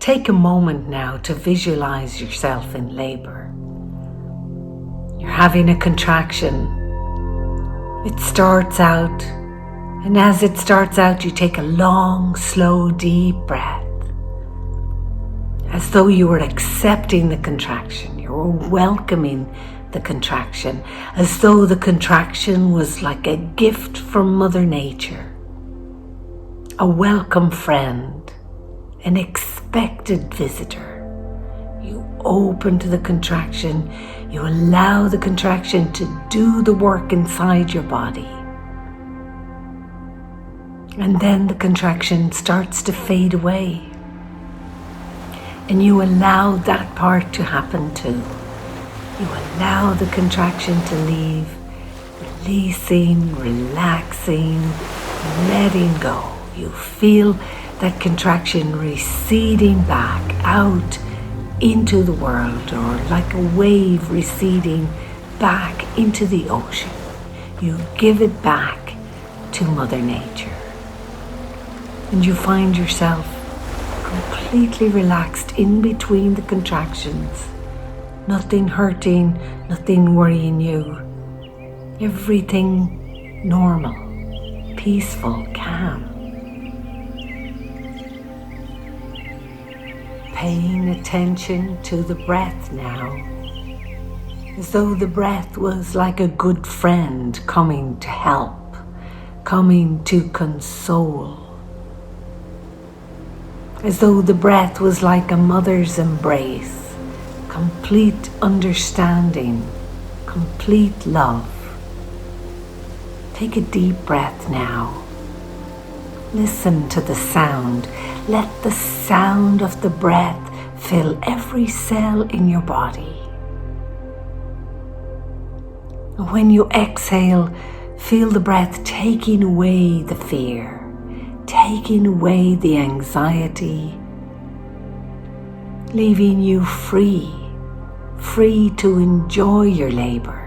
Take a moment now to visualize yourself in labor. You're having a contraction. It starts out, and as it starts out, you take a long, slow, deep breath. As though you were accepting the contraction, you were welcoming the contraction, as though the contraction was like a gift from Mother Nature, a welcome friend, an expected visitor. You open to the contraction, you allow the contraction to do the work inside your body. And then the contraction starts to fade away. And you allow that part to happen too. You allow the contraction to leave, releasing, relaxing, letting go. You feel that contraction receding back out into the world, or like a wave receding back into the ocean. You give it back to Mother Nature. And you find yourself completely relaxed in between the contractions. Nothing hurting, nothing worrying you. Everything normal, peaceful, calm. Paying attention to the breath now, as though the breath was like a good friend coming to help, coming to console. As though the breath was like a mother's embrace, complete understanding, complete love. Take a deep breath now. Listen to the sound. Let the sound of the breath fill every cell in your body. When you exhale, feel the breath taking away the fear, taking away the anxiety, leaving you free to enjoy your labor.